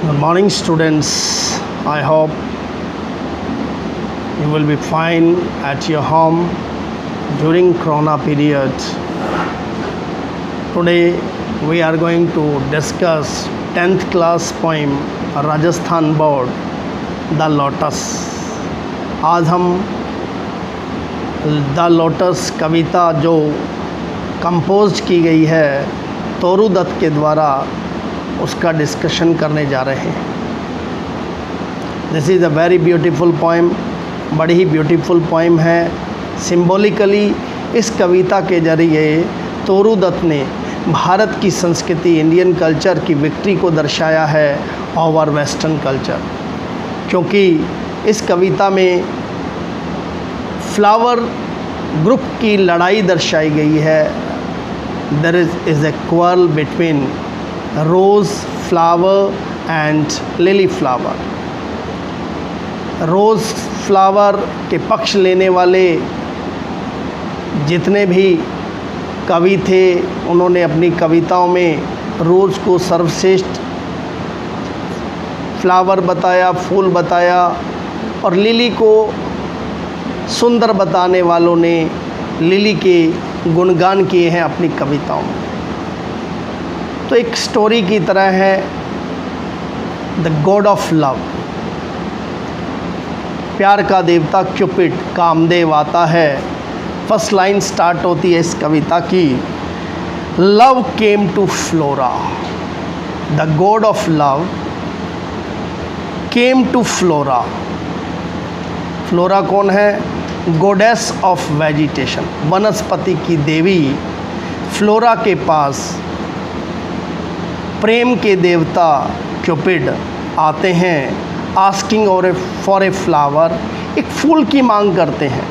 Good morning, students. I hope you will be fine at your home during Corona period. Today we are going to discuss 10th class poem Rajasthan Board, The Lotus. आज हम the lotus कविता जो compose की गई है तोरू दत्त के द्वारा उसका discussion करने जा रहे हैं। This is a very beautiful poem, बड़ी ही ब्यूटीफुल पोएम है। सिंबॉलिकली इस कविता के जरिए तोरू दत्त ने भारत की संस्कृति, इंडियन कल्चर की विक्ट्री को दर्शाया है ओवर वेस्टर्न कल्चर, क्योंकि इस कविता में फ्लावर ग्रुप की लड़ाई दर्शाई गई है। There is a quarrel between rose flower and lily flower. Rose flower के पक्ष लेने वाले जितने भी कवि थे उन्होंने अपनी कविताओं में रोज़ को सर्वश्रेष्ठ फ्लावर बताया, फूल बताया, और लिली को सुंदर बताने वालों ने लिली के गुणगान किए हैं अपनी कविताओं में। तो एक स्टोरी की तरह है द गॉड ऑफ लव। प्यार का देवता क्यूपिड, कामदेव आता है। फर्स्ट लाइन स्टार्ट होती है इस कविता की, love came to Flora. The god of love came to Flora. Flora कौन है? गॉडेस ऑफ वेजिटेशन, वनस्पति की देवी। फ्लोरा के पास प्रेम के देवता क्यूपिड आते हैं, आस्किंग फॉर ए फ्लावर, एक फूल की मांग करते हैं।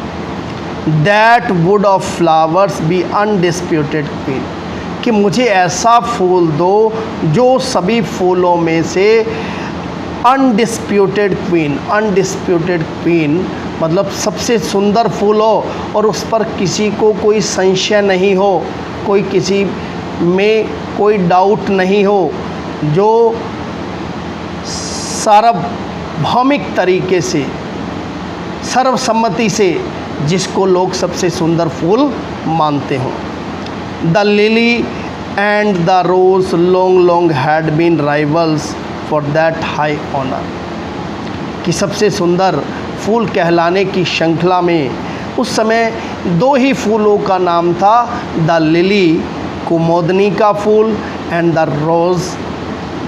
That would of flowers be undisputed queen, कि मुझे ऐसा फूल दो जो सभी फूलों में से अनडिस्प्यूटेड क्वीन। अनडिस्प्यूटेड क्वीन मतलब सबसे सुंदर फूल हो और उस पर किसी को कोई संशय नहीं हो, कोई किसी में कोई डाउट नहीं हो, जो सार्वभौमिक तरीके से सर्वसम्मति से जिसको लोग सबसे सुंदर फूल मानते हों। The lily and the rose long long had been rivals for that high honour, कि सबसे सुंदर फूल कहलाने की श्रृंखला में उस समय दो ही फूलों का नाम था, द लिली कुमोदनी का फूल एंड द रोज़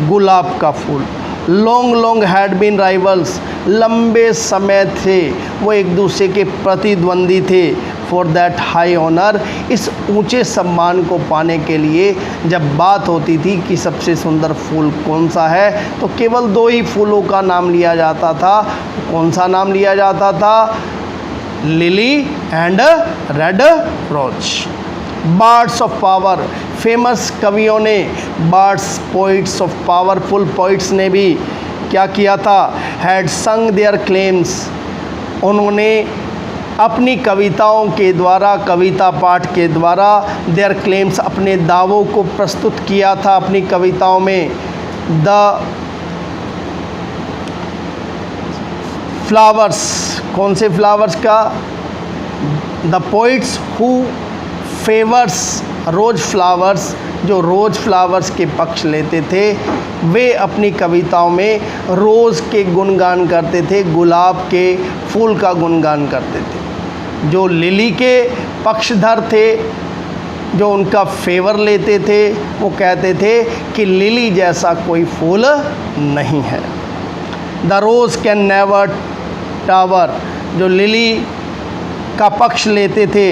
गुलाब का फूल। Long long had been rivals, लंबे समय थे वो एक दूसरे के प्रतिद्वंदी थे। फॉर दैट हाई ऑनर, इस ऊंचे सम्मान को पाने के लिए जब बात होती थी कि सबसे सुंदर फूल कौन सा है, तो केवल दो ही फूलों का नाम लिया जाता था। कौन सा नाम लिया जाता था? Lily and red rose. Bards of power, famous कवियों ने, bards poets of powerful poets ने भी क्या किया था? हैड संग देयर क्लेम्स, उन्होंने अपनी कविताओं के द्वारा, कविता पाठ के द्वारा देयर क्लेम्स, अपने दावों को प्रस्तुत किया था अपनी कविताओं में। द फ्लावर्स, कौन से फ्लावर्स का? The poets who favours rose flowers, जो रोज फ्लावर्स के पक्ष लेते थे, वे अपनी कविताओं में रोज़ के गुणगान करते थे, गुलाब के फूल का गुणगान करते थे। जो लिली के पक्षधर थे, जो उनका फेवर लेते थे, वो कहते थे कि लिली जैसा कोई फूल नहीं है। The rose can never tower, जो लिली का पक्ष लेते थे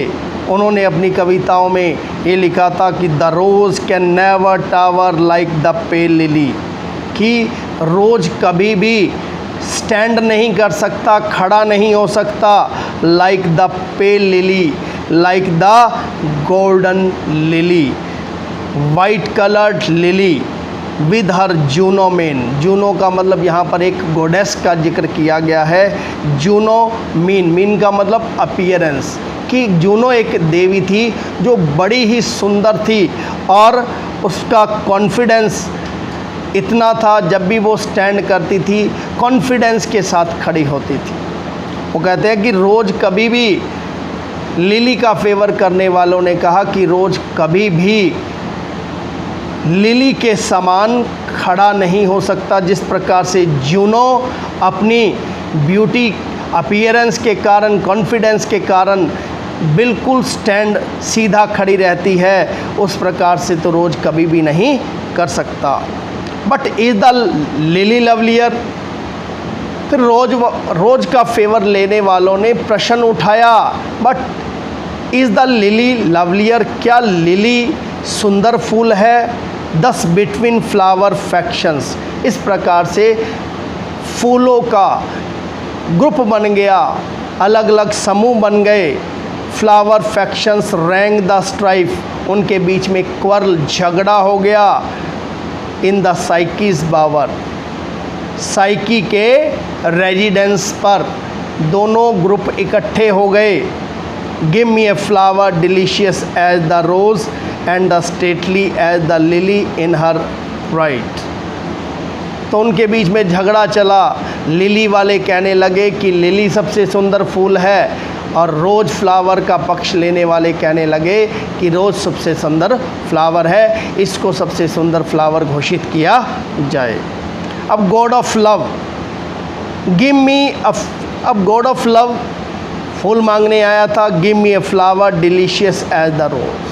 उन्होंने अपनी कविताओं में ये लिखा था कि the rose can never tower like the pale lily, कि रोज़ कभी भी स्टैंड नहीं कर सकता, खड़ा नहीं हो सकता, like the pale lily, like the golden lily, white coloured lily with her Juno main. Juno का मतलब यहाँ पर एक गोडेस का जिक्र किया गया है। जूनो मीन का मतलब अपीयरेंस, कि जूनो एक देवी थी जो बड़ी ही सुंदर थी और उसका कॉन्फिडेंस इतना था, जब भी वो स्टैंड करती थी कॉन्फिडेंस के साथ खड़ी होती थी। वो कहते हैं कि रोज़ कभी भी, लिली का फेवर करने वालों ने कहा कि रोज़ कभी भी लिली के समान खड़ा नहीं हो सकता। जिस प्रकार से जूनो अपनी ब्यूटी अपीयरेंस के कारण, कॉन्फिडेंस के कारण बिल्कुल स्टैंड सीधा खड़ी रहती है, उस प्रकार से तो रोज़ कभी भी नहीं कर सकता। But is the lily lovelier? फिर रोज़ का फेवर लेने वालों ने प्रश्न उठाया, but is the lily lovelier? क्या लिली सुंदर फूल है? दस बिटवीन फ्लावर फैक्शंस, इस प्रकार से फूलों का ग्रुप बन गया, अलग अलग समूह बन गए। Flower factions rang the strife, उनके बीच में क्वर्ल, झगड़ा हो गया। इन द साइकीज बावर, साइकी के रेजिडेंस पर दोनों ग्रुप इकट्ठे हो गए। Give me a flower delicious as the rose and the stately as the lily in her right. तो उनके बीच में झगड़ा चला। लिली वाले कहने लगे कि लिली सबसे सुंदर फूल है, और रोज़ फ्लावर का पक्ष लेने वाले कहने लगे कि रोज़ सबसे सुंदर फ्लावर है, इसको सबसे सुंदर फ्लावर घोषित किया जाए। अब god of love, give me अब गॉड ऑफ लव फूल मांगने आया था। Give me a flower delicious as the rose,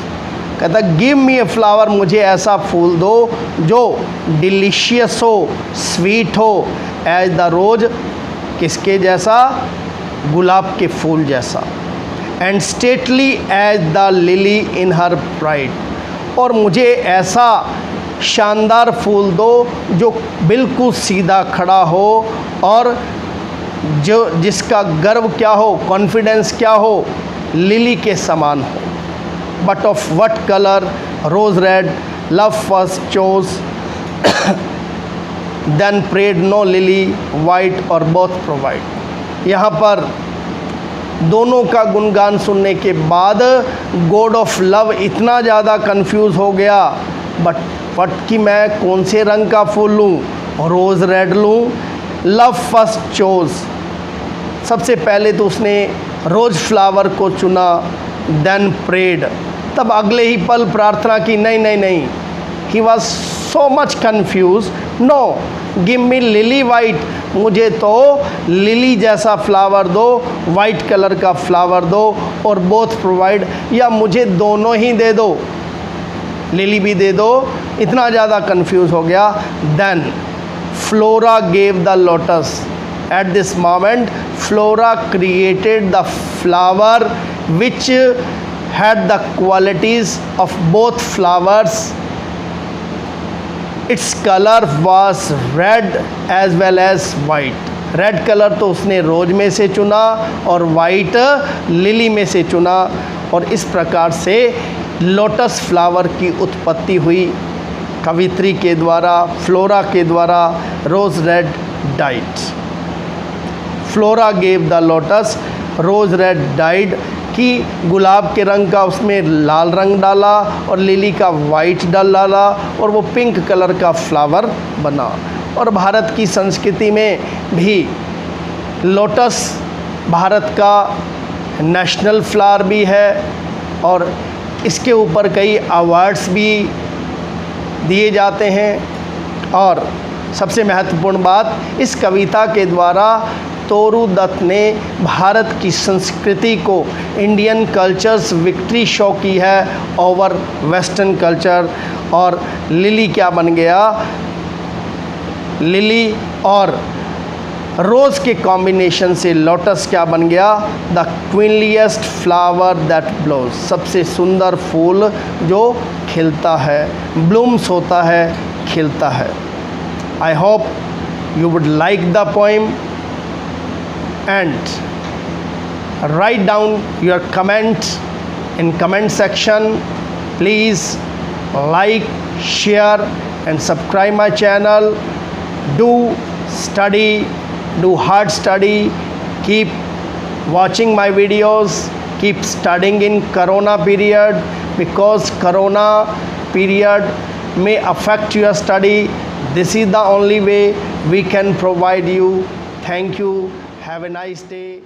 कहता गिव मी ए फ्लावर, मुझे ऐसा फूल दो जो डिलीशियस हो, स्वीट हो, एज द रोज़, किसके जैसा? गुलाब के फूल जैसा। And stately as the lily in her pride, और मुझे ऐसा शानदार फूल दो जो बिल्कुल सीधा खड़ा हो, और जिसका गर्व क्या हो, कॉन्फिडेंस क्या हो, लिली के समान हो। But of what colour? Rose red, love first chose then prayed, no lily white or both provide. यहाँ पर दोनों का गुणगान सुनने के बाद गॉड ऑफ लव इतना ज़्यादा कंफ्यूज हो गया, बट कि मैं कौन से रंग का फूल लूँ? रोज़ रेड लूँ? लव फर्स्ट चोज, सबसे पहले तो उसने रोज़ फ्लावर को चुना। देन प्रेड, तब अगले ही पल प्रार्थना की, नहीं नहीं नहीं। He was so much confuse. No, give me lily white, मुझे तो लिली जैसा फ्लावर दो, वाइट कलर का फ्लावर दो, और बोथ प्रोवाइड, या मुझे दोनों ही दे दो, लिली भी दे दो। इतना ज़्यादा कंफ्यूज हो गया। Then Flora gave the lotus. At this moment Flora created the flower which had the qualities of both flowers. Its color was red as well as white. Red colour तो उसने रोज में से चुना और वाइट लिली में से चुना, और इस प्रकार से लोटस फ्लावर की उत्पत्ति हुई कवित्री के द्वारा, फ्लोरा के द्वारा। Rose red dyed, Flora gave the lotus, rose red dyed, कि गुलाब के रंग का उसमें लाल रंग डाला और लिली का वाइट डाला, और वो पिंक कलर का फ्लावर बना। और भारत की संस्कृति में भी लोटस भारत का नेशनल फ्लावर भी है, और इसके ऊपर कई अवार्ड्स भी दिए जाते हैं। और सबसे महत्वपूर्ण बात, इस कविता के द्वारा तोरू दत्त ने भारत की संस्कृति को, इंडियन कल्चर्स विक्ट्री शो की है ओवर वेस्टर्न कल्चर। और लिली क्या बन गया? लिली और रोज़ के कॉम्बिनेशन से लोटस क्या बन गया? द क्वीनलीस्ट फ्लावर दैट ब्लोज, सबसे सुंदर फूल जो खिलता है, ब्लूम्स होता है, खिलता है। I hope you would like the poem and write down your comment in comment section. Please like, share and subscribe my channel. Do study, do hard study, keep watching my videos, keep studying in corona period, because corona period may affect your study. This is the only way we can provide you. Thank you. Have a nice day.